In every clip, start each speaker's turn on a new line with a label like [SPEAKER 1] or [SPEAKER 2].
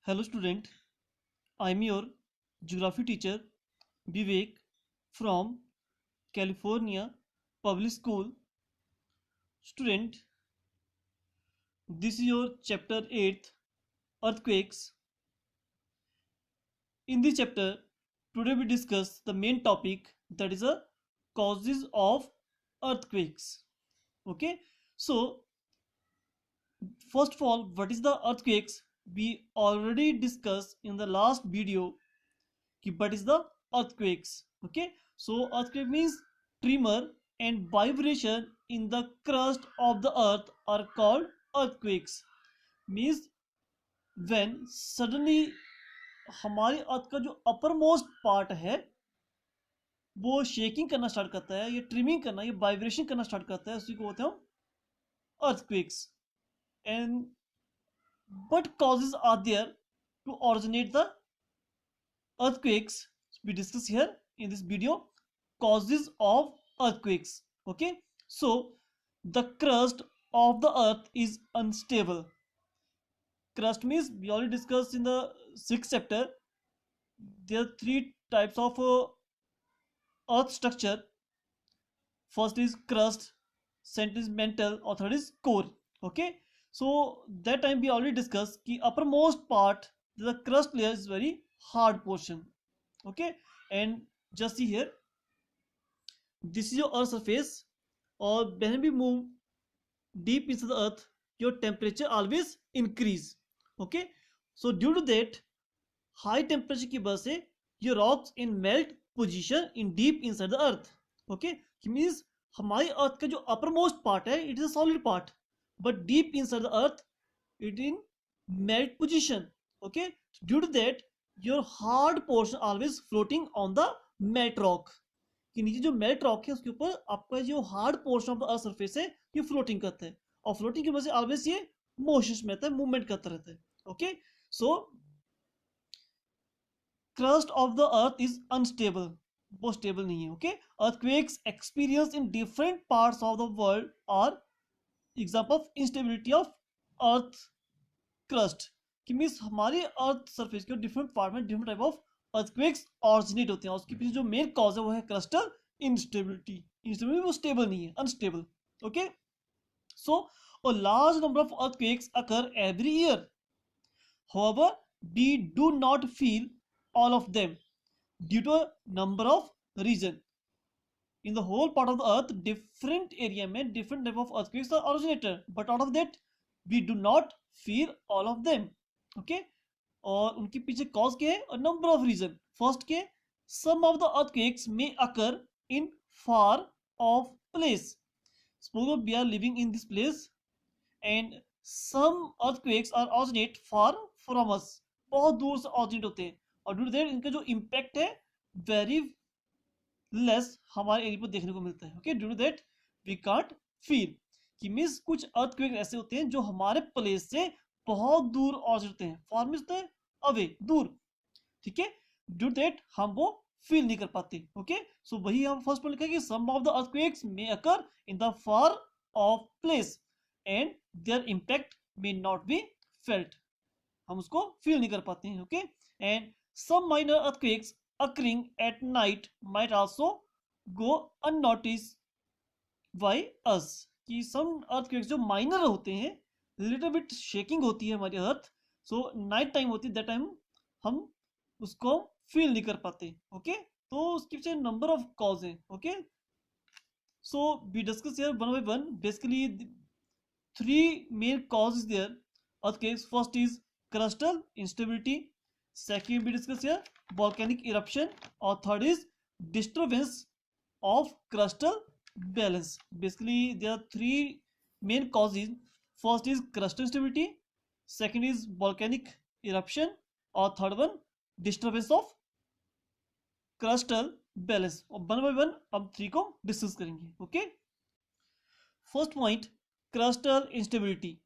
[SPEAKER 1] Hello student, I am your geography teacher Vivek from California Public School. Student, this is your chapter 8th Earthquakes. In this chapter, today we discuss the main topic, that is the causes of earthquakes. Okay, so first of all, what is the earthquakes? We already discussed in the last video what is the earthquakes. Okay, so earthquake means tremor and vibration in the crust of the earth are called earthquakes. Means when suddenly हमारी earth का जो upper most part है वो shaking करना start करता है, ये trimming करना, ये वाइब्रेशन करना स्टार्ट करता है, उसी को बोलते हैं हम earthquakes. And what causes are there to originate the earthquakes? We discuss here in this video causes of earthquakes. Okay, so the crust of the earth is unstable. Crust means we already discussed in the sixth chapter. There are three types of earth structure. First is crust, second is mantle, or third is core. Okay, so that time we already discussed कि uppermost part, the crust layer is very hard portion. Okay, and just see here, this is your earth surface, or when we move deep into the earth your temperature always increase. Okay, so due to that high temperature की वजह से your rocks in melt position in deep inside the earth. Okay, it means हमारी earth का जो upper most part है it is a solid part, but deep inside the earth it in melt position. Okay, due to that your hard portion always floating on the melt rock. कि नीचे जो melt rock है उसके ऊपर आपका जो hard portion of the earth surface है ये फ्लोटिंग करता है, और फ्लोटिंग की वजह से ऑलवेज ये मोशन में रहता है, मूवमेंट करता रहता है. Okay, so crust of the earth is unstable, वो स्टेबल नहीं है. Okay, earthquakes experienced in different parts of the world are example of instability of earth crust. कि मीन्स हमारे अर्थ सरफेस के डिफरेंट पार्ट में different type of earthquakes originate होते हैं, उसके पीछे जो मेन कॉज है वो है crustal instability. इंस्टेबिलिटी वो स्टेबल नहीं है, unstable. Okay, so a large number of earthquakes occur every year. However, we do not feel all of them due to a number of reasons. In the whole part of the earth different area में different type of earthquakes are originated, but out of that we do not feel all of them. Okay, और उनके पीछे cause क्या है? A number of reasons. First के some of the earthquakes may occur in far off place. Suppose we are living in this place and some earthquakes are originate far from us, बहुत दूर से originate होते हैं, और due to that इनका जो impact है वेरी लेस हमारे एरिया पर देखने को मिलता है. Okay, due to that we can't feel. कि मीन्स कुछ अर्थक्वेक ऐसे होते हैं जो हमारे प्लेस से बहुत दूर और होते हैं, फॉर मीन्स अवे, दूर. ठीक है, ड्यू टू दैट हम वो फील नहीं कर पाते. ओके, सो वही हम फर्स्ट में लिखा कि some of the earthquakes may occur in the far off place and their impact may not be felt, हम उसको फील नहीं कर पाते हैं. Okay, and some minor earthquakes occurring at night might also go unnoticed by us. कि some earthquakes जो minor होते हैं, little bit shaking होती है हमारी अर्थ, so night time होती है, that time हम उसको feel नहीं कर पाते. ओके, तो उसके पीछे number of cause हैं. Okay, so we discuss here one by one. Basically three main causes there earthquakes. First is crustal instability, second we discuss here volcanic eruption, or third is disturbance of crustal balance. Basically there are three main causes. First is crustal instability, second is volcanic eruption, or third one disturbance of crustal balance. और one by one हम three को discuss करेंगे. Okay, first point crustal instability.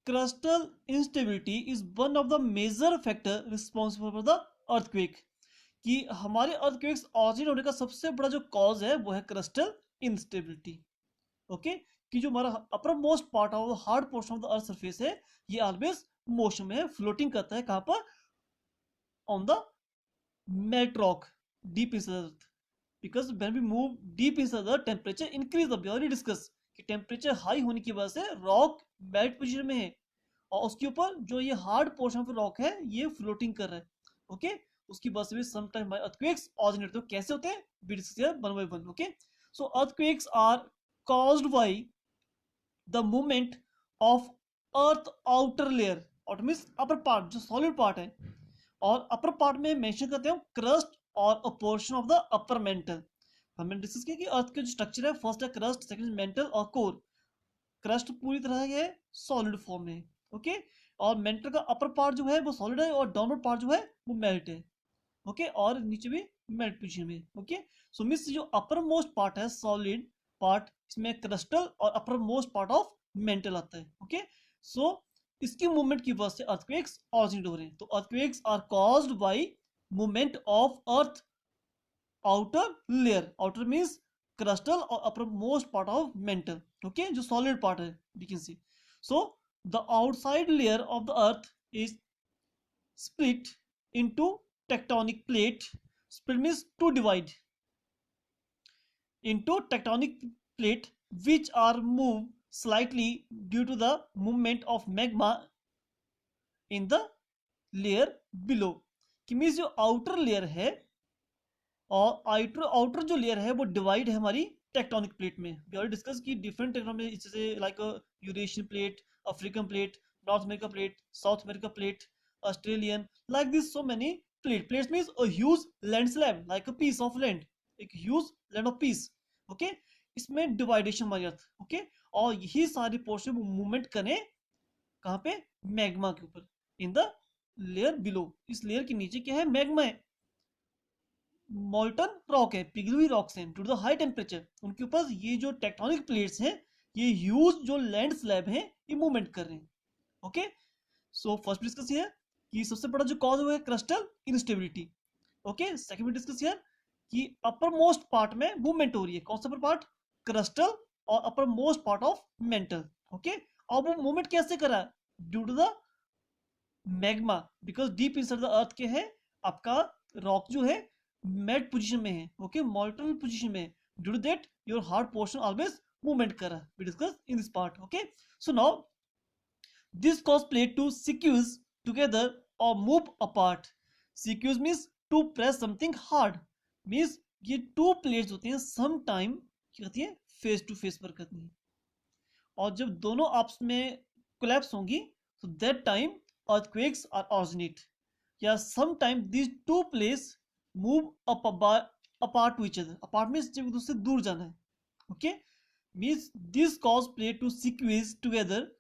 [SPEAKER 1] Crustal instability is one of the major factor responsible for the earthquake. कि हमारे earthquakes origin होने का सबसे बड़ा जो कॉज है वो है crustal instability. ओके, कि जो हमारा अपर most part of hard portion of the earth surface है ये ऑलवेज मोशन में है, फ्लोटिंग करता है, कहां पर, on the melt rock deep in earth, because when we move deep in earth temperature increase, the already discuss कि temperature high होने की वजह से रॉक मेल्ट पोजीशन में है और उसके ऊपर जो ये हार्ड पोर्शन ऑफ रॉक है ये फ्लोटिंग कर रहा है, ओके। उसकी वजह से भी समटाइम अर्थक्वेक्स ऑरिजिनेट, तो कैसे होते हैं, we discuss here one by one, okay. So earthquakes are caused by the movement of earth outer layer, outer means upper part, जो solid part है, और upper part में मेंशन करते हैं क्रस्ट और a portion of the upper mantle। हमने discuss किया कि अर्थ के जो स्ट्रक्चर है, फर्स्ट है क्रस्ट, सेकंड मेंटल और कोर। क्रस्ट पूरी तरह ये सॉलिड फॉर्म में, ओके, और मेंटल का अपर पार्ट जो है वो सॉलिड है और डाउनवर्ड पार्ट जो है वो मेल्ट है, ओके, और नीचे भी मेल्ट पोजीशन में, ओके। सो मींस जो अपर मोस्ट पार्ट है सॉलिड पार्ट, इसमें क्रिस्टल और upper most part of mental आता है, ओके। सो इसकी मूवमेंट की वजह से अर्थक्वेक्स ऑरिजिनेट हो रहे हैं। तो earthquakes are caused by movement of earth outer layer, outer means crystal और upper most part of mantle, okay, जो सॉलिड पार्ट है, you can see. So the outside layer of the earth is split into tectonic plate, split means to divide into tectonic plate which are moved slightly due to the movement of magma in the layer below। कि means जो outer layer है और outer जो layer है वो divide है हमारी tectonic plate में। वी ऑलरेडी डिस्कस की डिफरेंट टेक्टोनिक, जैसे like Eurasian plate, African plate, north America plate, south America plate, Australian, like this so many plates means a huge land slab like a piece of land, एक huge land of piece, okay। इसमें डिवाइडेशन हमारी अर्थ, okay, और यही सारी portion movement करें कहां पे, magma के ऊपर, इन द लेयर बिलो। इस लेयर के नीचे क्या है, मैग्मा है, मोल्टन रॉक है, पिघली हुई रॉक्स हैं, due to the high temperature उनके ऊपर ये जो टेक्टोनिक प्लेट्स हैं, ये ह्यूज जो लैंड स्लैब हैं ये मूवमेंट कर रहे हैं, ओके। सो फर्स्ट डिस्कस है कि सबसे बड़ा जो कॉज है क्रिस्टल इंस्टेबिलिटी, ओके। सेकंड में डिस्कस हियर कि अपर मोस्ट पार्ट में मूवमेंट हो रही है, कौन सा अपर पार्ट, क्रिस्टल और upper most part of mantle, okay. और वो मूवमेंट कैसे करा, due to the magma, because deep inside the earth के है आपका रॉक जो है मेल्ट पोजीशन में है, ओके, मॉल्टन पोजीशन में, due to that your hard portion always movement कर रहा है, we discuss in this part, okay. So now this cause plate to squeeze together or move apart। Sequence means to press something hard, means ये to plates होती हैं some time क्या करती हैं, face to face work करती हैं, और जब दोनों आपस में कोलैप्स होंगी तो that time earthquakes are originate, या some time this two plates move apart to each other, apart means जब एक दूसरे से दूर जाना है, okay, means this cause plate to squeeze together,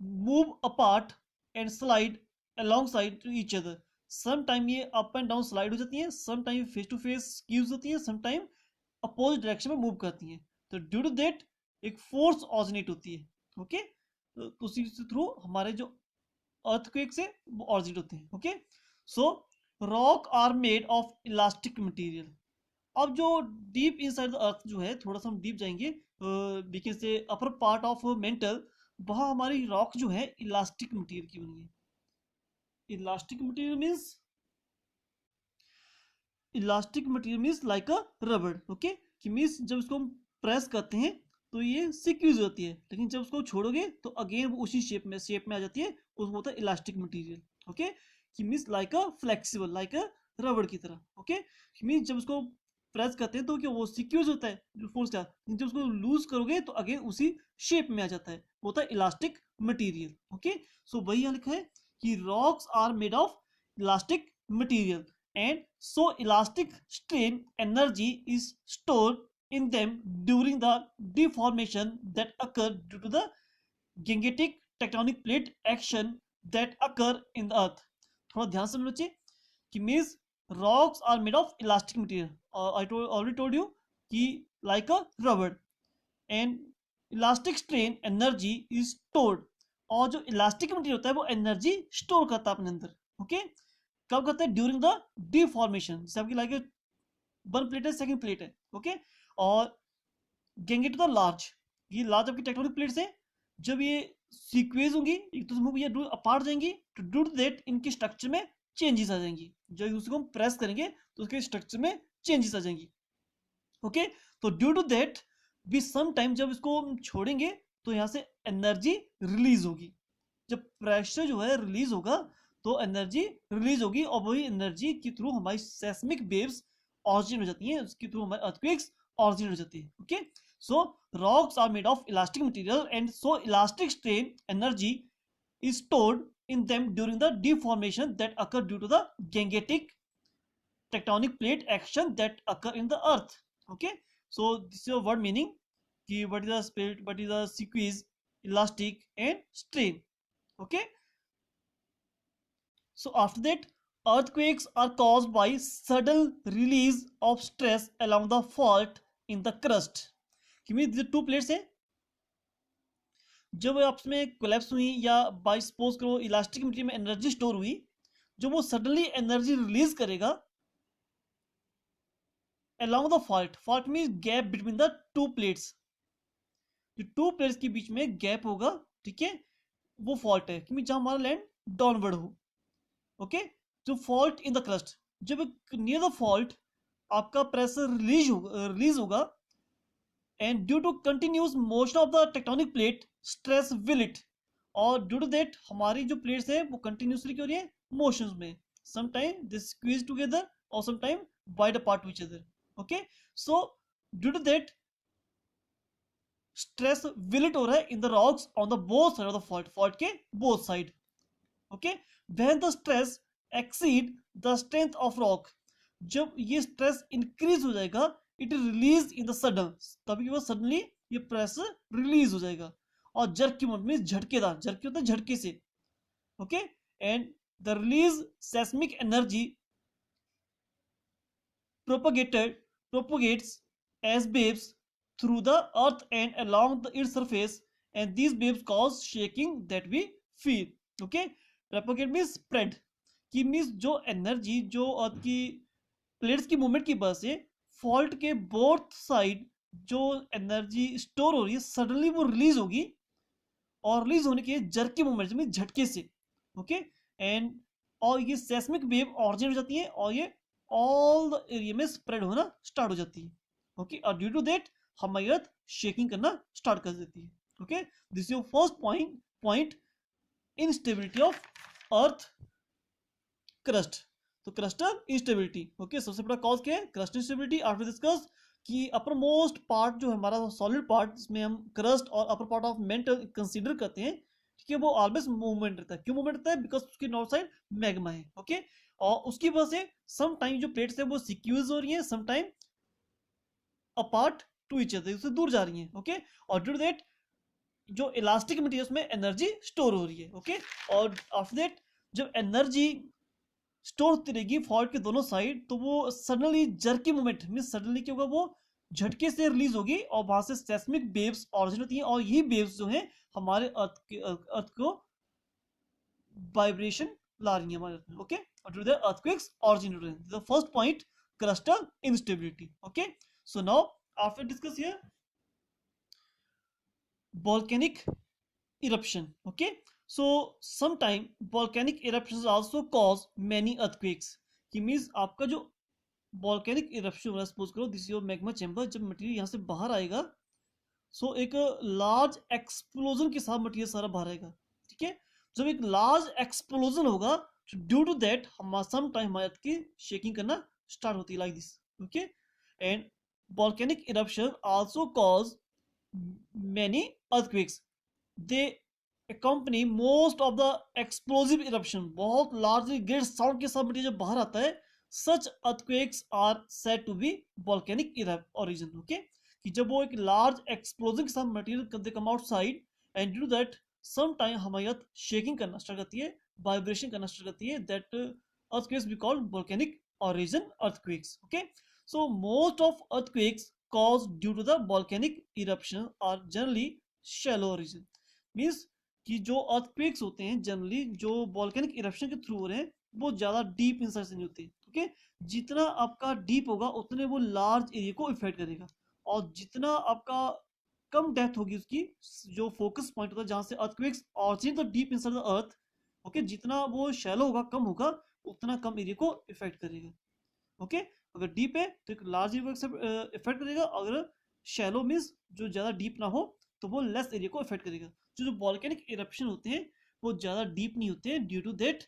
[SPEAKER 1] move apart and slide alongside to each other। Some time ये up and down slide हो जाती हैं, some time face to face squeeze होती हैं, सम टाइम अपोजिट डायरेक्शन में move करती हैं। तो ड्यू टू दैट एक फोर्स ऑरिजिनेट होती है, ओके। तो उसी के थ्रू हमारे जो अर्थक्वेक से वो ऑरिजिनेट होते हैं, okay. So rock are made of elastic material. अब जो डीप इनसाइड द अर्थ जो है, थोड़ा सा हम डीप जाएंगे, we can say upper part of mental, वहाँ हमारी रॉक जो है इलास्टिक मटेरियल की बनी है। इलास्टिक मटेरियल मीन्स लाइक अ रबड़, ओके, कि मीन्स जब इसको हम प्रेस करते हैं तो ये सिक्यूज होती है, लेकिन जब उसको छोड़ोगे तो अगेन वो उसी शेप में आ जाती है, उसको होता है इलास्टिक मटेरियल, ओके, कि means like a flexible, like अ रबड़ की तरह, ओके। मीन्स जब उसको प्रेस करते हैं तो क्या वो सिक्यूज होता है जो फोर्स का, जब उसको लूज करोगे तो अगेन उसी शेप में आ जाता है, वो होता है इलास्टिक मटेरियल, ओके। सो वही यहाँ लिखा है कि rocks are made of elastic material and so elastic strain energy is stored in them during the deformation that occur due to the gigantic tectonic plate action that occur in the earth। थोड़ा ध्यान से समझो कि means rocks are made of elastic material, I already told you कि like a rubber, and elastic strain energy is stored, और जो elastic material होता है वो एनर्जी स्टोर करता है अपने अंदर, ओके। कब करता है, ड्यूरिंग द डिफॉर्मेशन, जैसे आपकी लाइक वन प्लेट है, सेकंड प्लेट है, ओके, और गेंगे टू द लार्ज, ये लार्ज आपकी टेक्टोनिक प्लेट्स है, जब ये सीक्वेंस होंगी, एक दूसरे मूव या अपार्ट जाएंगी, तो ड्यू टू दैट इनके स्ट्रक्चर में चेंजेस आ जाएंगी। जब एक दूसरे को हम प्रेस करेंगे तो उसके स्ट्रक्चर में चेंजेस आ जाएंगी। ओके, तो ड्यू टू दैट भी सम टाइम जब इसको हम छोड़ेंगे तो यहाँ से एनर्जी रिलीज होगी। जब प्रेशर जो है रिलीज होगा तो एनर्जी रिलीज होगी, और वही एनर्जी के थ्रू हमारी सेस्मिक वेव्स ऑरिजिन हो जाती हैं, उसके थ्रू हमारे अर्थक्वेक्स ऑरिजिन हो जाती है। Okay, so rocks are made of elastic material and so elastic strain energy is stored in them during the deformation that occur due to the gigantic tectonic plate action that occur in the earth. Okay, so this is your word meaning ki what is the spirit, what is the sequence, elastic and strain. Okay, so after that earthquakes are caused by sudden release of stress along the fault in the crust. कि means the two plates है, जब आपस में collapse हुई या bye suppose करो elastic material में energy store हुई, जो वो सडनली एनर्जी रिलीज करेगा along the fault means gap between the two plates, जो टू प्लेट्स के बीच में गैप होगा, ठीक है, वो फॉल्ट है कि जहां हमारा लैंड डाउनवर्ड हो। ओके, जो फॉल्ट इन द क्रस्ट, जब नियर द फॉल्ट आपका प्रेशर रिलीज होगा and due to continuous motion of the tectonic plate stress will it, और ड्यू टू दैट हमारी जो प्लेट्स है वो कंटिन्यूसली क्यों रही है मोशंस में, समटाइम दे स्क्वीज टुगेदर और sometime wide apart to each other. Okay, so due to that stress will it हो रहा है in the rocks on the both side of the fault के both side. Okay, when the stress exceed the strength of rock, जब ये stress increase हो जाएगा it release in the sudden, तभी वो सडनली ये प्रेशर रिलीज हो जाएगा, और जर्क की मोड में झटकेदार, झटके होता है झटके से। Okay, and the release seismic energy propagates as waves through the earth and along its surface, and these waves cause shaking that we feel. Okay, propagate means spread, कि मीन्स जो energy जो अर्थ की प्लेट्स की movement की वजह से fault के both side जो एनर्जी स्टोर हो रही है सडनली वो रिलीज होगी, और रिलीज होने के जर्क की मूवमेंट में झटके से। ओके, एंड और ये सेस्मिक वेव ऑरिजिन हो जाती है और ये ऑल द एरिया में स्प्रेड होना स्टार्ट हो जाती है। ओके, और ड्यू टू दैट हमारी अर्थ शेकिंग करना स्टार्ट कर देती है। Okay, this is your first point instability of earth crust. तो क्रस्टल इंस्टेबिलिटी, ओके, सबसे बड़ा कॉज क्या है क्रस्ट इंस्टेबिलिटी। आफ्टर डिस्कस कि अपर मोस्ट पार्ट जो है हमारा सॉलिड पार्ट जिसमें हम क्रस्ट और upper part of mental consider करते हैं, ठीक है, वो ऑलवेज मूवमेंट रहता है। क्यों मूवमेंट रहता है? बिकॉज उसकी नॉर्थ साइड मैग्मा है। ओके, और उसकी वजह से सम टाइम जो प्लेट्स है वो सिक्यूज हो रही है, some time apart to each other, उससे दूर जा रही है। ओके, और ड्यू टू दैट जो इलास्टिक मटेरियल में एनर्जी स्टोर हो रही है। ओके, और आफ्टर दैट जब एनर्जी स्टोर होती रहेगी फॉल्ट के दोनों साइड, तो वो suddenly jerky movement mean suddenly क्या होगा, वो झटके से रिलीज होगी और वहां से सेस्मिक वेव्स ऑरिजिन होती हैं, और यही वेव्स जो हैं हमारे अर्थ को वाइब्रेशन ला रही है हमारे अर्थ में। ओके, और due to the earthquakes originate हो रहे हैं। The first point crustal instability. Okay, so now after discuss here volcanic eruption. Okay, so sometime volcanic eruptions also cause many earthquakes. कि मीन्स आपका जो volcanic eruption हो रहा है, सपोज करो दिस योर मैग्मा चैम्बर, जब मटेरियल यहाँ से बाहर आएगा, सो एक लार्ज एक्सप्लोजन के साथ मटेरियल सारा बाहर आएगा। ठीक है, जब एक लार्ज एक्सप्लोजन होगा ड्यू टू दैट हम सम टाइम हमारे अर्थ की शेकिंग करना स्टार्ट होती है like this. Okay, and volcanic eruption also cause many earthquakes. They accompany most of the explosive eruption. बहुत largely great sound के साथ मटेरियल जब बाहर आता है, such earthquakes are said to be volcanic origin. Okay, कि जब वो एक large explosion के साथ material they come outside and due to that sometime हमारी अर्थ shaking करना स्टार्ट करती है, vibration करना स्टार्ट करती है, that earthquakes we call volcanic origin earthquakes. Okay, so most of earthquakes caused due to the volcanic eruption are generally shallow origin. Means कि जो earthquakes होते हैं जनरली जो volcanic eruption के थ्रू हो रहे हैं वो ज्यादा डीप इंसाइड से नहीं होते। ओके, जितना आपका डीप होगा उतने वो लार्ज एरिया को इफेक्ट करेगा, और जितना आपका कम डेप्थ होगी उसकी, जो फोकस पॉइंट होता है जहां से earthquakes originate the deep inside the earth, okay, जितना वो शैलो होगा, कम होगा, उतना कम एरिया को इफेक्ट करेगा। ओके, अगर डीप है तो एक लार्ज एरिया को इफेक्ट करेगा, अगर शैलो मीन्स जो ज्यादा डीप ना हो तो वो लेस एरिया को इफेक्ट करेगा। जो वॉल्केनिक इरप्शन होते हैं वो ज्यादा डीप नहीं होते हैं, ड्यू टू दैट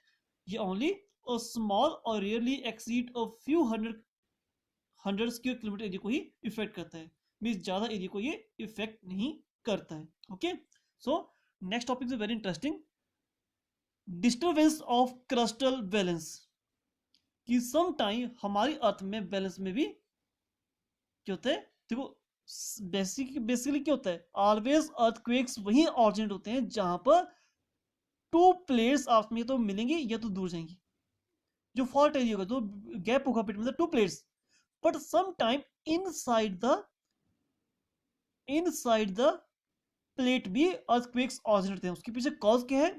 [SPEAKER 1] ये ओनली अ स्मॉल और rarely exceed a few hundred square kilometre area को ही इफेक्ट करता है, मीन्स ज्यादा एरिया को ये इफेक्ट नहीं करता है। Okay, so next topic is very interesting, disturbance of crustal balance. कि सम टाइम हमारी अर्थ में बैलेंस में भी क्या होता है, देखो बेसिकली क्या होता है, ऑलवेज अर्थक्वेक्स वही ऑरिजिनेट होते हैं जहां पर टू प्लेट्स आपस में तो मिलेंगी या तो दूर जाएंगी, जो फॉल्ट एरिया होगा, जो गैप होगा between the two plates, but some time inside the plate भी अर्थक्वेक्स ऑरिजिनेट होते हैं। उसके पीछे कॉज क्या है,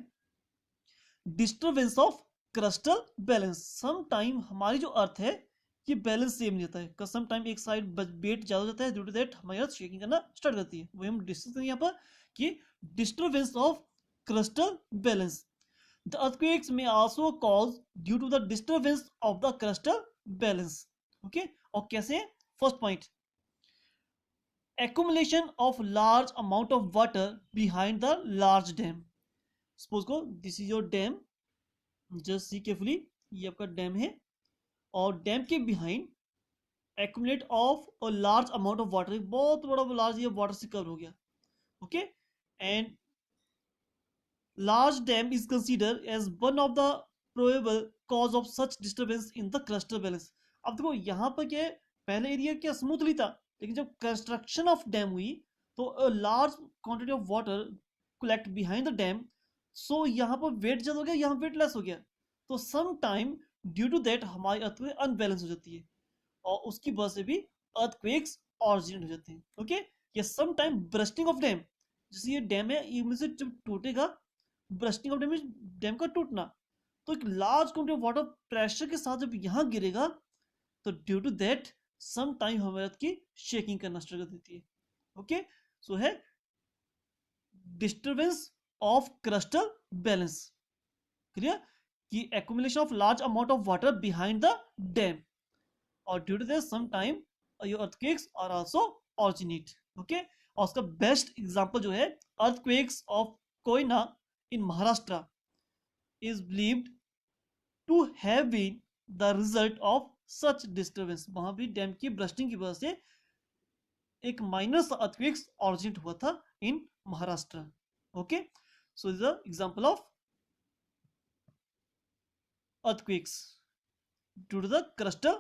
[SPEAKER 1] disturbance of crustal balance. Some time हमारी जो अर्थ है ये बैलेंस सेम नहीं होता है, सम टाइम एक साइड वेट ज्यादा हो जाता है, ड्यू टू दैट हमारी अर्थ शेकिंग करना स्टार्ट करती है। वही हम डिस्कस करेंगे यहाँ पर कि disturbance of crustal balance. The earthquakes में also cause due to the disturbance of the crustal balance. Okay, और कैसे, first point, accumulation of large amount of water behind the large dam। suppose को this is your dam, just see carefully, ये आपका dam है और dam के behind accumulate of a large amount of water, बहुत बड़ा लार्ज ये water से कवर हो गया। Okay, and large dam is considered as one of the probable cause of such disturbance in the cluster balance। अब देखो यहाँ पर क्या है, पहले एरिया क्या स्मूथली था, लेकिन जब कंस्ट्रक्शन ऑफ डैम हुई तो large quantity of water collect behind the dam, so यहाँ पर वेट ज्यादा हो गया, यहाँ वेट लेस हो गया, तो some time due to that हमारी अर्थक्वेक अनबैलेंस हो जाती है और उसकी वजह से भी अर्थक्वेक्स ऑरिजिनेट हो जाते हैं। ओके, या some time bursting of dam, जैसे ये डैम है, इनमें से जब टूटेगा, ब्रस्टिंग ऑफ डैम, डैम का टूटना, तो एक large quantity of water pressure के साथ जब यहाँ गिरेगा तो due to that some time हमारे अर्थ की शेकिंग करना स्टार्ट कर देती है। ओके, सो है disturbance of crustal balance, clear, कि accumulation of large amount of water behind the dam, और due to this some time your earthquakes are also originate. Okay, और उसका बेस्ट एग्जांपल जो है earthquakes of Koyna in Maharashtra is believed to have been the result of such disturbance। वहां भी dam की bursting की वजह से एक माइनर सा अर्थक्वेक्स ऑरिजिनेट हुआ था in Maharashtra. Okay, so is the example of earthquakes due to the crustal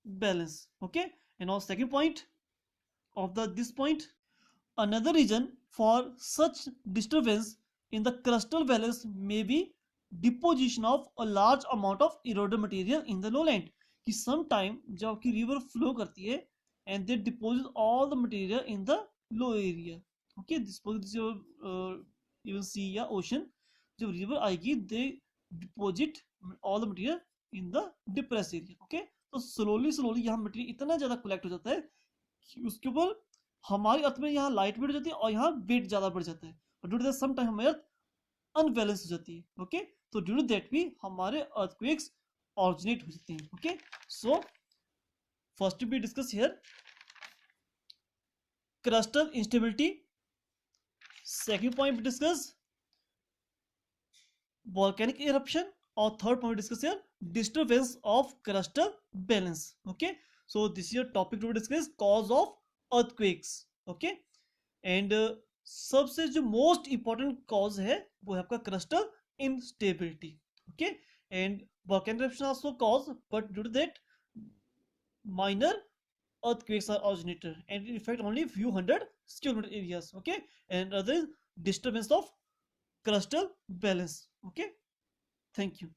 [SPEAKER 1] balance। Okay, and now second point of this point, another reason for such disturbance in the crustal balance may be deposition of a large amount of eroded material in the lowland। कि some time जब आपकी river flow करती है and they deposit all the material in the low area। okay, this is your you will see या ocean, जब river आएगी they deposit all the material in the depressed area। okay, तो slowly यहाँ material इतना ज्यादा collect हो जाता है कि उसके ऊपर हमारी अर्थ में यहाँ लाइट वेट हो जाती है और यहाँ वेट ज्यादा बढ़ जाता है, और due to that some time हमारी अर्थ अनबैलेंस हो जाती है। ओके, तो ड्यू टू दैट भी हमारे अर्थक्वेक्स ऑरिजिनेट हो जाते हैं। Okay, so first to be discuss here crustal instability, second point discuss volcanic eruption, और third point discuss here disturbance of crustal balance. Okay, so this is your topic to discuss cause of earthquakes। Okay, and सबसे जो most important cause है वो है आपका crustal instability. Okay, and volcanic eruption also cause, but due to that minor earthquakes are originated and in fact only few hundred kilometer areas। okay, and other disturbance of crustal balance। okay, thank you।